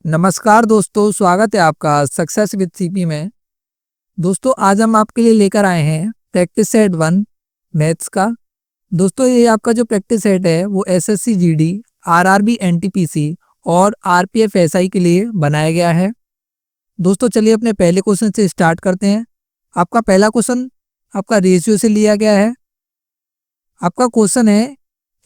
नमस्कार दोस्तों, स्वागत है आपका सक्सेस विद सीपी में। दोस्तों आज हम आपके लिए लेकर आए हैं प्रैक्टिस सेट 1 मैथ्स का। दोस्तों ये आपका जो प्रैक्टिस सेट है वो एसएससी जीडी, आरआरबी एनटीपीसी और आरपीएफ एसआई के लिए बनाया गया है। दोस्तों चलिए अपने पहले क्वेश्चन से स्टार्ट करते हैं। आपका पहला क्वेश्चन आपका रेशियो से लिया गया है। आपका क्वेश्चन है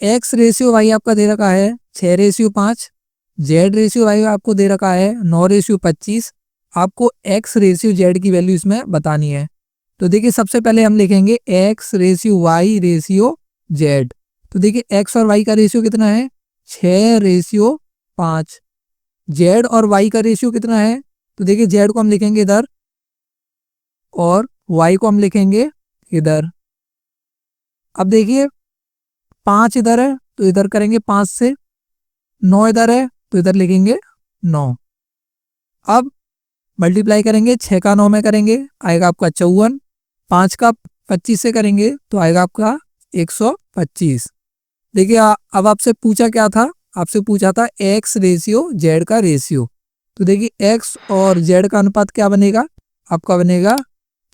एक्स रेशियो वाई आपका दे रखा है 6:5, जेड रेशियो वाई आपको दे रखा है 9:25। आपको एक्स रेशियो जेड की वैल्यू इसमें बतानी है। तो देखिए सबसे पहले हम लिखेंगे x ratio y ratio z. तो देखिए एक्स और वाई का रेशियो कितना है 6:5। जेड और वाई का रेशियो कितना है, तो देखिए जेड को हम लिखेंगे इधर और वाई को हम लिखेंगे इधर। अब देखिए 5 इधर है तो इधर करेंगे 5 से, 9 इधर है तो इधर लिखेंगे 9। अब मल्टीप्लाई करेंगे 6 का 9 में करेंगे आएगा आपका 54, 5 का 25 से करेंगे तो आएगा आपका 125। देखिए अब आपसे पूछा क्या था, आपसे पूछा था एक्स रेशियो जेड का रेशियो। तो देखिए एक्स और जेड का अनुपात क्या बनेगा, आपका बनेगा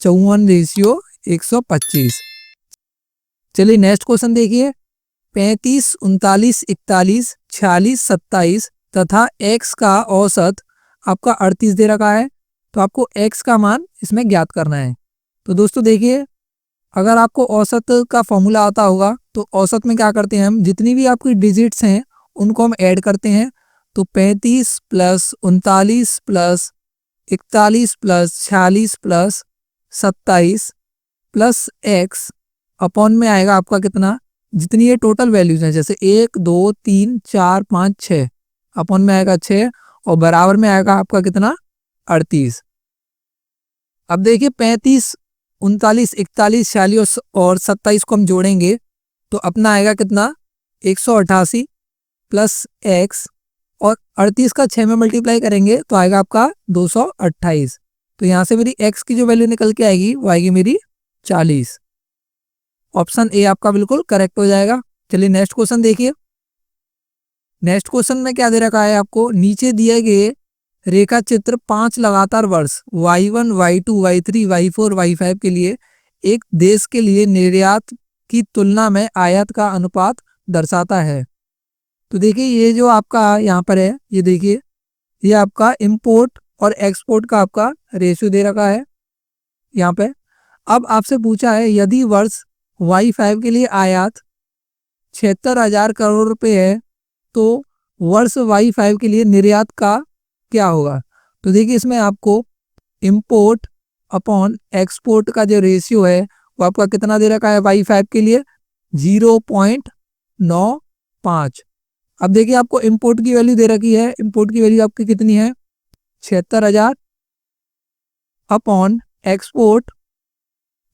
54:125। चलिए नेक्स्ट क्वेश्चन देखिए 35, 39, 41, 46, 27 तथा x का औसत आपका 38 दे रखा है। तो आपको x का मान इसमें ज्ञात करना है। तो दोस्तों देखिए अगर आपको औसत का फॉर्मूला आता होगा तो औसत में क्या करते हैं हम, जितनी भी आपकी डिजिट्स हैं उनको हम ऐड करते हैं। तो 35 plus 39 plus 41 plus 46 plus 27 plus x upon में आएगा आपका कितना, जितनी ये टोटल वैल्यूज हैं जैसे 1 2 3 4 5 6 अपॉन में आएगा 6 और बराबर में आएगा आपका कितना 38। अब देखिए 35, 39, 41, 46 और 27 को हम जोड़ेंगे तो अपना आएगा कितना 188 प्लस x और 38 का 6 में मल्टीप्लाई करेंगे तो आएगा आपका 228। तो यहाँ से मेरी x की जो वैल्यू निकल के आएगी वो आएगी मेरी 40। ऑप्शन ए आपका बिल्कुल करेक्ट हो जाएगा। चलिए नेक्स्ट क्वेश्चन देखिए। नेक्स्ट क्वेश्चन में क्या दे रखा है आपको, नीचे दिए गए रेखा चित्र 5 लगातार वर्ष y1, y2, y3, y4, y5 के लिए एक देश के लिए निर्यात की तुलना में आयात का अनुपात दर्शाता है। तो देखिए ये जो आपका यहाँ पर है, ये देखिए ये आपका इंपोर्ट और एक्सपोर्ट का आपका रेशियो दे रखा है यहाँ पे। अब आपसे पूछा है यदि वर्ष y5 के लिए आयात 76,000 करोड़ रुपए है तो वर्ष y5 के लिए निर्यात का क्या होगा। तो देखिए इसमें आपको इंपोर्ट अपॉन एक्सपोर्ट का जो रेशियो है वो आपका कितना दे रखा है y5 के लिए 0.95। अब देखिए आपको इंपोर्ट की वैल्यू दे रखी है, इंपोर्ट की वैल्यू आपकी कितनी है 76,000 अपॉन एक्सपोर्ट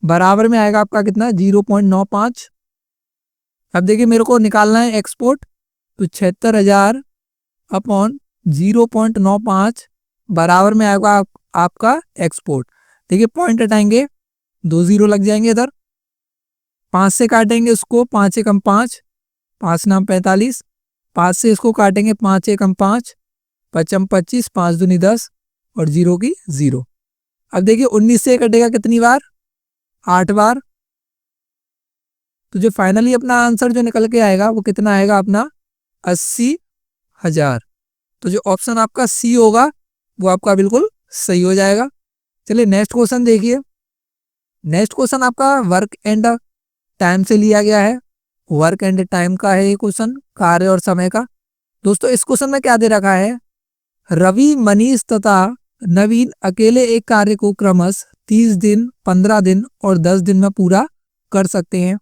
बराबर में आएगा आपका कितना 0.95। अब देखिए मेरे को निकालना है एक्सपोर्ट, तो 76,000 अपॉन 0.95 बराबर में आएगा आपका एक्सपोर्ट। देखिए पॉइंट हटाएंगे 2 0 लग जाएंगे इधर, 5 से काटेंगे उसको 5 एकम 5, 5 नाम 45, 5 से इसको काटेंगे 5 एकम 5, 5 25, 5 दूनी 10 और 0 की 0। अब देखिए 19 से कटेगा कितनी बार, 8 बार। तो जो फाइनली अपना आंसर जो निकल के आएगा वो कितना आएगा अपना 80,000। तो जो ऑप्शन आपका सी होगा वो आपका बिल्कुल सही हो जाएगा। चलिए नेक्स्ट क्वेश्चन देखिए। नेक्स्ट क्वेश्चन आपका वर्क एंड टाइम से लिया गया है। वर्क एंड टाइम का है ये क्वेश्चन, कार्य और समय का। दोस्तों इस क्वेश्चन में क्या दे रखा है, रवि, मनीष तथा नवीन अकेले एक कार्य को क्रमशः 30 दिन, 15 दिन और 10 दिन में पूरा कर सकते हैं।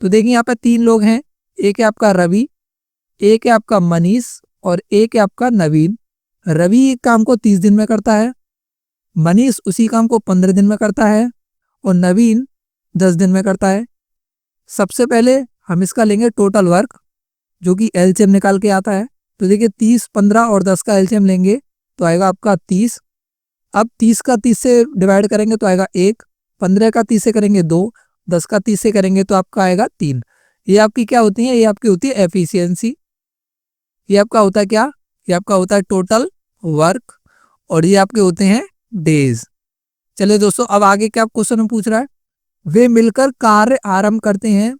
तो देखिए यहाँ पे 3 लोग हैं, एक है आपका रवि, एक है आपका मनीष और एक है आपका नवीन। रवि एक काम को 30 दिन में करता है, मनीष उसी काम को 15 दिन में करता है और नवीन 10 दिन में करता है। सबसे पहले हम इसका लेंगे टोटल वर्क जो कि एलसीएम निकाल के आता है। तो देखिए 30, 15 और 10 का एलसीएम लेंगे तो आएगा आपका 30। अब 30 का 30 से डिवाइड करेंगे तो आएगा 1, 15 का 30 से करेंगे 2, 10 का 30 से करेंगे तो आपका आएगा 3। ये आपकी क्या होती है, ये आपकी होती है एफिशिएंसी। ये आपका होता है क्या, ये आपका होता है टोटल वर्क, और ये आपके होते हैं डेज। चलिए दोस्तों, अब आगे क्या क्वेश्चन में पूछ रहा है, वे मिलकर कार्य आरंभ करते हैं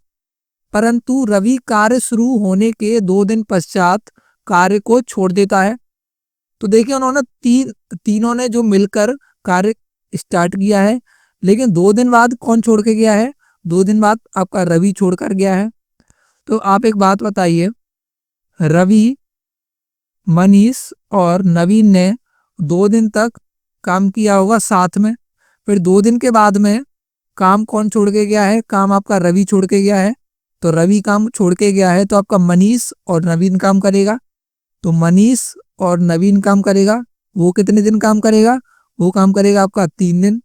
परंतु रवि कार्य शुरू होने के 2 दिन पश्चात कार्य को छोड़ देता है। तो देखिए उन्होंने तीनों ने जो मिलकर कार्य स्टार्ट किया है, लेकिन 2 दिन बाद कौन छोड़ के गया है, 2 दिन बाद आपका रवि छोड़कर गया है। तो आप एक बात बताइए, रवि, मनीष और नवीन ने 2 दिन तक काम किया होगा साथ में, फिर 2 दिन के बाद में काम कौन छोड़ के गया है, काम आपका रवि छोड़ के गया है। तो रवि काम छोड़ के गया है तो आपका मनीष और नवीन काम करेगा। तो मनीष और नवीन काम करेगा, वो कितने दिन काम करेगा, वो काम करेगा आपका 3 दिन।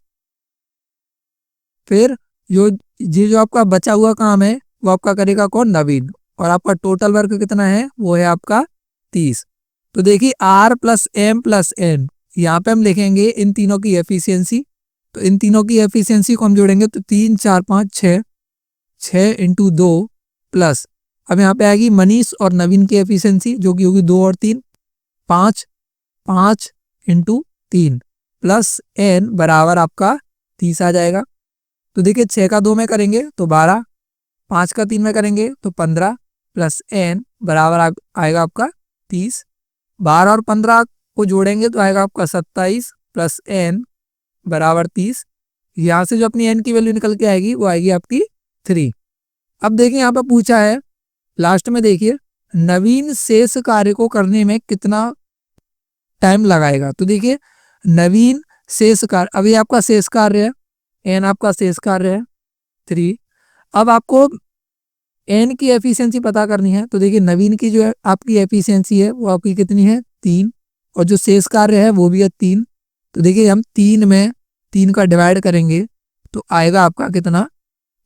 फिर जो आपका बचा हुआ काम है वो आपका करेगा कौन, नवीन, और आपका टोटल वर्क कितना है, वो है आपका 30। तो देखिए R plus M plus N, यहाँ पे हम लिखेंगे इन तीनों की एफिशिएंसी। तो इन तीनों की एफिशिएंसी को हम जोड़ेंगे तो 3 4 5 6, 6 इंटू 2 प्लस, अब यहाँ पे आएगी मनीष और नवीन की एफिशिएंसी जो कि होगी 2 और 3, 5, 5 इंटू 3 प्लस N बराबर आपका 30 आ जाएगा। तो देखिए 6 का 2 में करेंगे तो 12, 5 का 3 में करेंगे तो 15 प्लस N बराबर आएगा आपका 30। 12 और 15 को जोड़ेंगे तो आएगा आपका 27 प्लस N बराबर 30। यहाँ से जो अपनी N की वैल्यू निकल के आएगी वो आएगी आपकी 3। अब देखिए यहाँ पे पूछा है लास्ट में, देखिए नवीन शेष कार्य को करने में कितना टाइम लगाएगा। तो देखिए नवीन शेष कार्य, अभी आपका शेष कार्य है, N आपका शेष कार्य है 3। अब आपको N की एफिशिएंसी पता करनी है। तो देखिए नवीन की जो है आपकी एफिशिएंसी है वो आपकी कितनी है, 3, और जो शेष कार्य है वो भी है 3। तो देखिए हम 3 में 3 का डिवाइड करेंगे तो आएगा आपका कितना,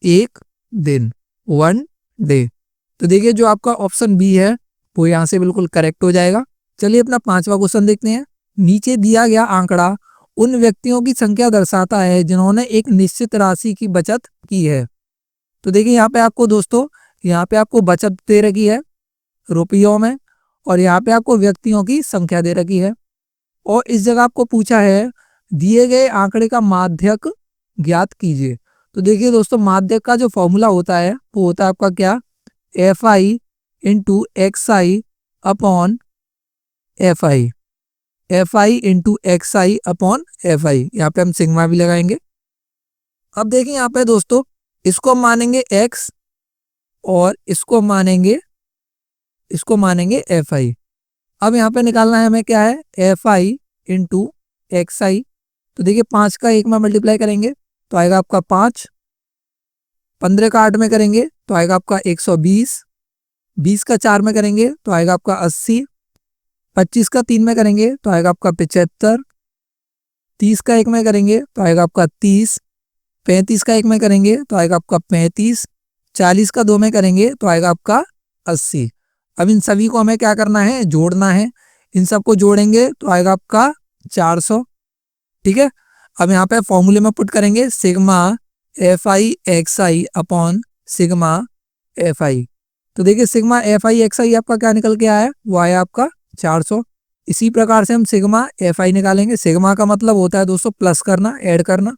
1 दिन, 1 डे। तो देखिए जो आपका ऑप्शन बी है वो यहाँ से बिल्कुल करेक्ट हो जाएगा। चलिए अपना 5वां क्वेश्चन देखते हैं। नीचे दिया गया आंकड़ा उन व्यक्तियों की संख्या दर्शाता है जिन्होंने एक निश्चित राशि की बचत की है। तो देखिए यहाँ पे आपको दोस्तों, यहाँ पे आपको बचत दे रखी है रुपयों में, और यहाँ पे आपको व्यक्तियों की संख्या दे रखी है, और इस जगह आपको पूछा है दिए गए आंकड़े का माध्यक ज्ञात कीजिए। तो देखिए दोस्तों माध्यक का जो फॉर्मूला होता है वो होता है आपका क्या, FI into XI upon FI, FI into XI upon FI, यहाँ पे हम सिग्मा भी लगाएंगे। अब देखिए यहाँ पे दोस्तों इसको मानेंगे X और इसको मानेंगे FI। अब यहाँ पे निकालना है हमें क्या है, FI इंटू XI। तो देखिए 5 का 1 में मल्टीप्लाई करेंगे तो आएगा आपका 5, 15 का 8 में करेंगे तो आएगा आपका 120, 20 का 4 में करेंगे तो आएगा आपका 80, 25 का 3 में करेंगे तो आएगा आपका 75, 30 का 1 में करेंगे तो आएगा आपका 30, 35 का 1 में करेंगे तो आएगा आपका 35, 40 का 2 में करेंगे तो आएगा आपका 80। अब इन सभी को हमें क्या करना है, जोड़ना है। इन सबको जोड़ेंगे तो आएगा आपका 400। ठीक है, अब यहाँ पे फॉर्मूले में पुट करेंगे sigma FI XI upon sigma FI। तो देखिए सिग्मा FI XI आपका क्या निकल के आया है, वो आया आपका 400। इसी प्रकार से हम सिग्मा FI निकालेंगे। सिग्मा का मतलब होता है दोस्तों प्लस करना, ऐड करना।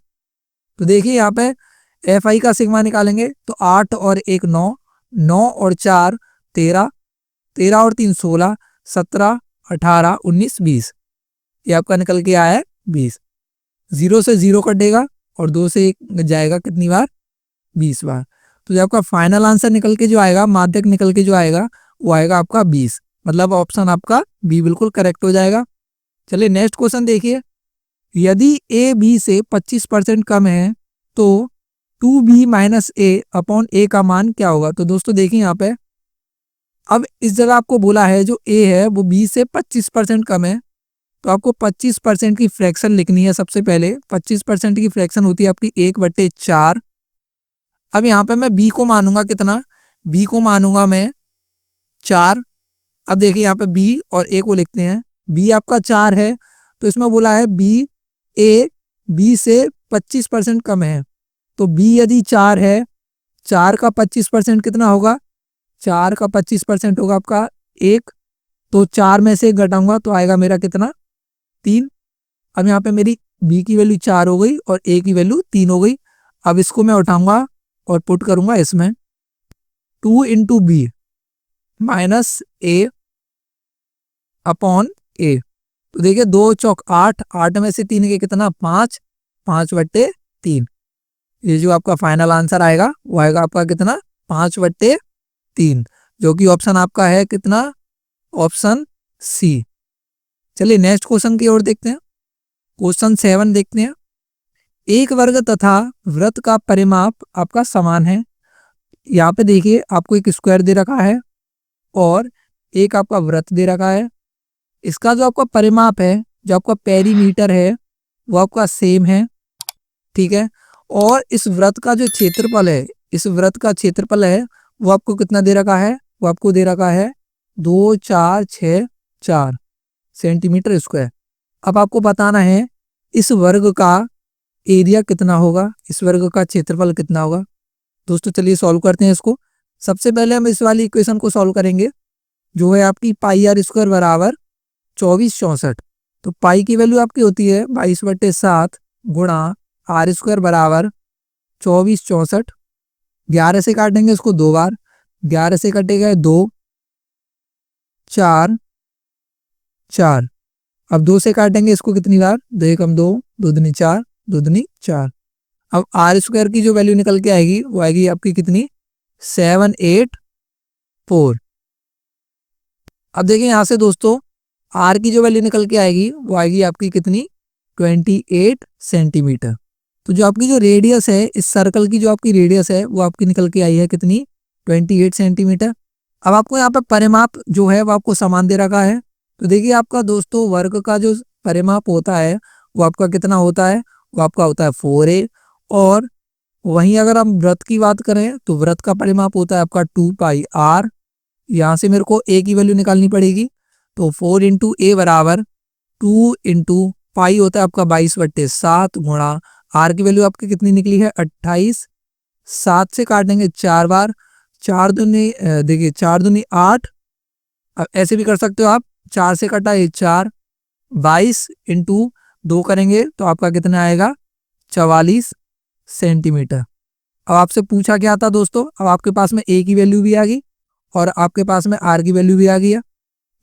तो देखिए यहाँ पे FI का सिग्मा निकालेंगे तो 8 और 1 9, 9 और 4 13, 13 और 3 16, 17 18 19 20, ये आपका निकल के आया है 20। 0 से 0 कटेगा और 2 से 1 जाएगा कितनी बार, 20 बार। तो जो आपका फाइनल आंसर निकल के जो आएगा, माध्यक निकल के जो आएगा वो आएगा आपका 20, मतलब ऑप्शन आपका बी बिल्कुल करेक्ट हो जाएगा। चलिए नेक्स्ट क्वेश्चन देखिए, यदि A B से 25% कम है तो 2B minus A upon A का मान क्या होगा। तो दोस्तों देखिए यहाँ पे अब इस जगह आपको बोला है जो A है वो B से 25% कम है, तो आपको 25% की फ्रैक्शन लिखनी है। सबसे पहले 25% की फ्रैक्शन होती है आपकी 1/4। अब यहाँ पे मैं B को मानूंगा कितना, B को मानूंगा मैं 4। अब देखिए यहाँ पे B और A को लिखते हैं। B आपका 4 है तो इसमें बोला है A B से 25% कम है, तो B यदि 4 है, 4 का 25% कितना होगा, 4 का 25% होगा आपका 1, तो 4 में से 1 घटाऊंगा तो आएगा मेरा कितना 3। अब यहाँ पे मेरी b की वैल्यू 4 हो गई और a की वैल्यू 3 हो गई। अब इसको मैं उठाऊंगा और पुट करूंगा इसमें, 2 इंटू बी माइनस ए अपॉन ए। तो देखिए 2 चौक 8, 8 में से 3 के कितना 5, 5/3। ये जो आपका फाइनल आंसर आएगा वो आएगा आपका कितना 5/3, जो कि ऑप्शन आपका है कितना, ऑप्शन सी। चलिए नेक्स्ट क्वेश्चन की ओर देखते हैं। क्वेश्चन 7 देखते हैं। एक वर्ग तथा वृत्त का परिमाप आपका समान है। यहाँ पे देखिए आपको एक स्क्वायर दे रखा है और एक आपका वृत्त दे रखा है। इसका जो आपका परिमाप है, जो आपका पेरीमीटर है, वो आपका सेम है, ठीक है। और इस वृत्त का जो क्षेत्रफल है, इस वृत्त का क्षेत्रफल है वो आपको कितना दे रखा है, वो आपको दे रखा है 2464 सेंटीमीटर स्क्वायर। अब आपको बताना है इस वर्ग का एरिया कितना होगा, इस वर्ग का क्षेत्रफल कितना होगा। दोस्तों चलिए सॉल्व करते हैं इसको। सबसे पहले हम इस वाली इक्वेशन को सॉल्व करेंगे, जो है आपकी पाई आर स्क्वायर बराबर 2464। तो पाई की वैल्यू आपकी होती है 22/7 गुणा आर स्क्वायर बराबर 2464। 11 से काटेंगे इसको 2 बार, 11 से कटेगा 2, 4, 4। अब 2 से काटेंगे इसको कितनी बार, 2 एकम 2, 2 दूनी 4, 2 दूनी 4। अब आर स्क्वायर की जो वैल्यू निकल के आएगी वो आएगी आपकी कितनी, 784। अब देखिए यहाँ से दोस्तों आर की जो वैल्यू निकल के आएगी वो आएगी आपकी कितनी, 28 सेंटीमीटर। तो जो आपकी जो रेडियस है, इस सर्कल की जो आपकी रेडियस है वो आपकी निकल के आई है कितनी, 28 सेंटीमीटर। अब आपको यहाँ पे परिमाप जो है वो आपको समान दे रखा है। तो देखिए आपका दोस्तों वर्ग का जो परिमाप होता है वो आपका कितना होता है, वो आपका होता है 4a। और वहीं अगर हम वृत्त की बात करें तो वृत्त का परिमाप होता है आपका 2πr। यहाँ से मेरे को a की वैल्यू निकालनी पड़ेगी, तो 4 इंटू ए बराबर 2 इंटू पाई होता है आपका 22/7 गुणा आर की वैल्यू आपकी कितनी निकली है 28। 7 से काटेंगे 4 बार, 4 दूनी देखिए 4 दूनी 8। अब ऐसे भी कर सकते हो आप, 4 से कटा ये 4, 22 इंटू 2 करेंगे तो आपका कितना आएगा 44 सेंटीमीटर। अब आपसे पूछा क्या था दोस्तों, अब आपके पास में ए की वैल्यू भी आ गई और आपके पास में आर की वैल्यू भी आ गई है,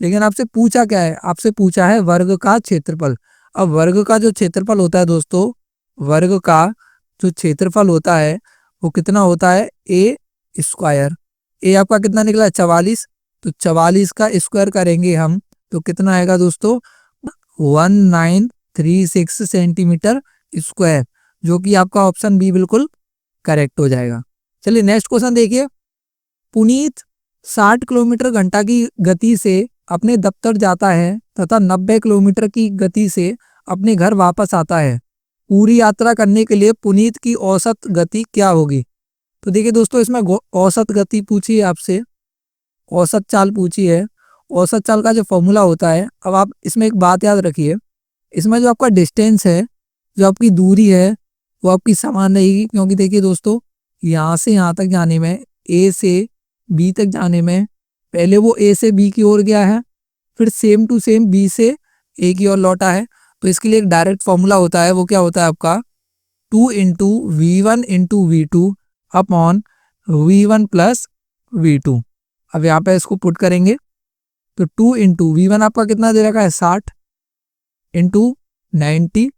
लेकिन आपसे पूछा क्या है, आपसे पूछा है वर्ग का क्षेत्रफल। अब वर्ग का जो क्षेत्रफल होता है दोस्तों, वर्ग का जो क्षेत्रफल होता है वो कितना होता है, ए स्क्वायर। ए आपका कितना निकला है 44, तो 44 का स्क्वायर करेंगे हम तो कितना आएगा दोस्तों 1936 सेंटीमीटर स्क्वायर, जो कि आपका ऑप्शन बी बिल्कुल करेक्ट हो जाएगा। चलिए नेक्स्ट क्वेश्चन देखिए। पुनीत 60 किलोमीटर घंटा की गति से अपने दफ्तर जाता है तथा 90 किलोमीटर की गति से अपने घर वापस आता है। पूरी यात्रा करने के लिए पुनीत की औसत गति क्या होगी। तो देखिए दोस्तों इसमें औसत गति पूछी है आपसे, औसत चाल पूछी है। औसत चाल का जो फॉर्मूला होता है, अब आप इसमें एक बात याद रखिए, इसमें जो आपका डिस्टेंस है, जो आपकी दूरी है वो आपकी समान रहेगी, क्योंकि देखिए दोस्तों यहाँ से यहाँ तक जाने में, ए से बी तक जाने में, पहले वो ए से बी की ओर गया है, फिर सेम टू सेम बी से ए की ओर लौटा है। तो इसके लिए एक डायरेक्ट फॉर्मूला होता है, वो क्या होता है आपका 2 into V1 into V2 upon V1 plus V2। अब यहाँ पे इसको पुट करेंगे तो 2 इंटू V1 आपका कितना दे रखा है 60 into 90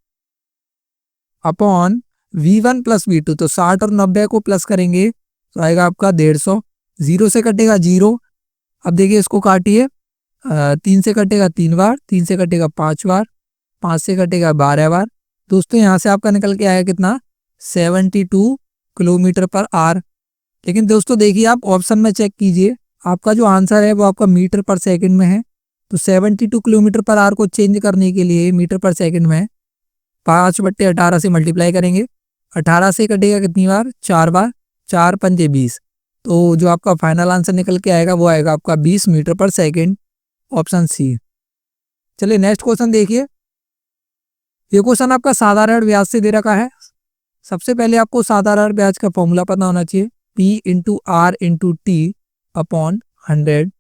upon V1 plus V2, तो 60 और 90 को प्लस करेंगे तो आएगा आपका 150। 0 से कटेगा 0। अब देखिए इसको काटिए, 3 से कटेगा 3 बार, 3 से कटेगा 5 बार, 5 से कटेगा 12 बार। दोस्तों यहाँ से आपका निकल के आया कितना 72 किलोमीटर पर आवर। लेकिन दोस्तों देखिए आप ऑप्शन में चेक कीजिए, आपका जो आंसर है वो आपका मीटर पर सेकंड में है। तो 72 किलोमीटर पर आवर को चेंज करने के लिए मीटर पर सेकंड में 5/18 से मल्टीप्लाई करेंगे। 18 से कटेगा कितनी बार 4 बार, 4 पंजे 20। तो जो आपका फाइनल आंसर निकल के आएगा वो आएगा आपका 20 मीटर पर सेकंड, ऑप्शन सी। चलिए नेक्स्ट क्वेश्चन देखिए। ये क्वेश्चन आपका साधारण ब्याज से दे रखा है। सबसे पहले आपको साधारण ब्याज का फॉर्मूला पता होना चाहिए, P into R into T upon 100।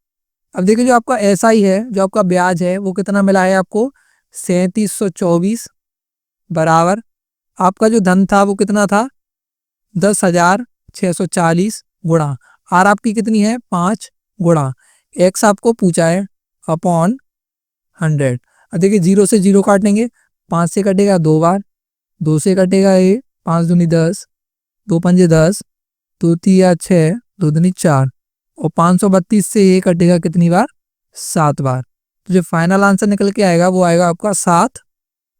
अब देखिए जो आपका SI है, जो आपका ब्याज है वो कितना मिला है आपको 3724 बराबर आपका जो धन था वो कितना था 10,640 गुणा आर आपकी कितनी है 5 गुणा एक्स आपको पूछा है अपॉन 100। अब देखिए 0 से 0 काटेंगे, 5 से कटेगा 2 बार, 2 से कटेगा ये 5 दूनी 10, 2 पंजे 10, 2 तिया 6, 2 दूनी 4 और 532 से ये कटेगा कितनी बार 7 बार। तो जो फाइनल आंसर निकल के आएगा वो आएगा आपका 7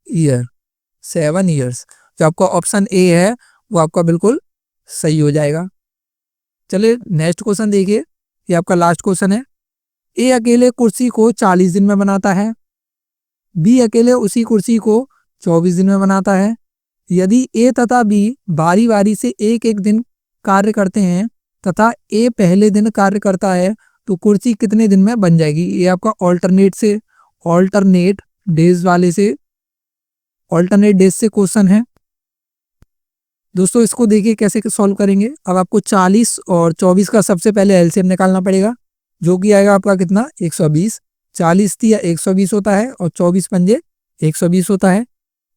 ईयर्स। जो आपका ऑप्शन ए है वो आपका बिल्कुल सही हो जाएगा। चलिए नेक्स्ट क्वेश्चन देखिए, ये आपका लास्ट क्वेश्चन है। ए अकेले कुर्सी को 40 दिन में बनाता है, बी अकेले उसी कुर्सी को 24 दिन में बनाता है। यदि ए तथा बी बारी बारी से एक एक दिन कार्य करते हैं तथा ए पहले दिन कार्य करता है तो कुर्सी कितने दिन में बन जाएगी। ये आपका ऑल्टरनेट डेज से क्वेश्चन है। दोस्तों इसको देखिए कैसे सॉल्व करेंगे। अब आपको 40 और 24 का सबसे पहले एलसीएम निकालना पड़ेगा, जो कि आएगा आपका कितना 120। 40 तिया 120 होता है और 24 पंजे 120 होता है।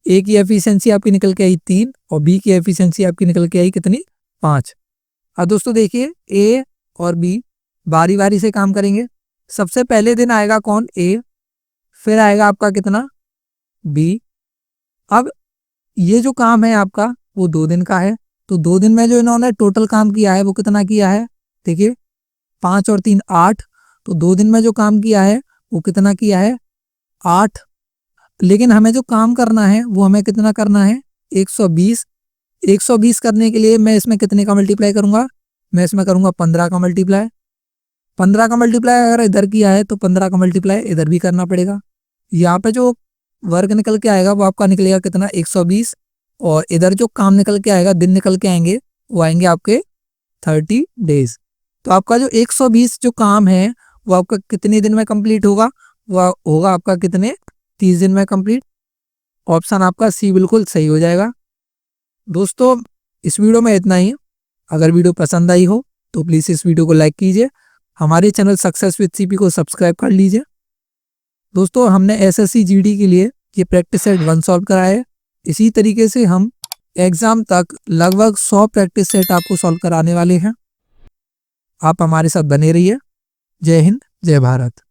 ए की एफिशिएंसी आपकी निकल के आई 3 और बी की एफिशिएंसी आपकी निकल के आई कितनी 5। अब दोस्तों देखिए ए और बी बारी बारी से काम करेंगे। सबसे पहले दिन आएगा कौन ए, फिर आएगा आपका कितना बी। अब ये जो काम है आपका वो 2 दिन का है, तो 2 दिन में जो इन्होंने टोटल काम किया है वो कितना किया है, देखिए 5 और 3 8, तो 2 दिन में जो काम किया है वो कितना किया है 8। लेकिन हमें जो काम करना है वो हमें कितना करना है 120। 120 करने के लिए मैं इसमें कितने का मल्टीप्लाई करूंगा, मैं इसमें करूंगा 15 का मल्टीप्लाई। 15 का मल्टीप्लाई अगर इधर किया है तो 15 का मल्टीप्लाई इधर भी करना पड़ेगा। यहाँ पे जो वर्ग निकल के आएगा वो आपका निकलेगा कितना 120 और इधर जो काम निकल के आएगा दिन निकल के आएंगे वो आएंगे आपके 30 डेज। तो आपका जो 120 जो काम है वो आपका कितने दिन में कंप्लीट होगा, वो होगा आपका कितने 30 दिन में कंप्लीट। ऑप्शन आपका सी बिल्कुल सही हो जाएगा। दोस्तों इस वीडियो में इतना ही। अगर वीडियो पसंद आई हो तो प्लीज़ इस वीडियो को लाइक कीजिए, हमारे चैनल सक्सेस विद सीपी को सब्सक्राइब कर लीजिए। दोस्तों हमने एसएससी जीडी के लिए ये प्रैक्टिस सेट 1 सॉल्व कराया है। इसी तरीके से हम एग्ज़ाम तक लगभग 100 प्रैक्टिस सेट आपको सॉल्व कराने वाले हैं। आप हमारे साथ बने रहिए। जय हिंद, जय भारत।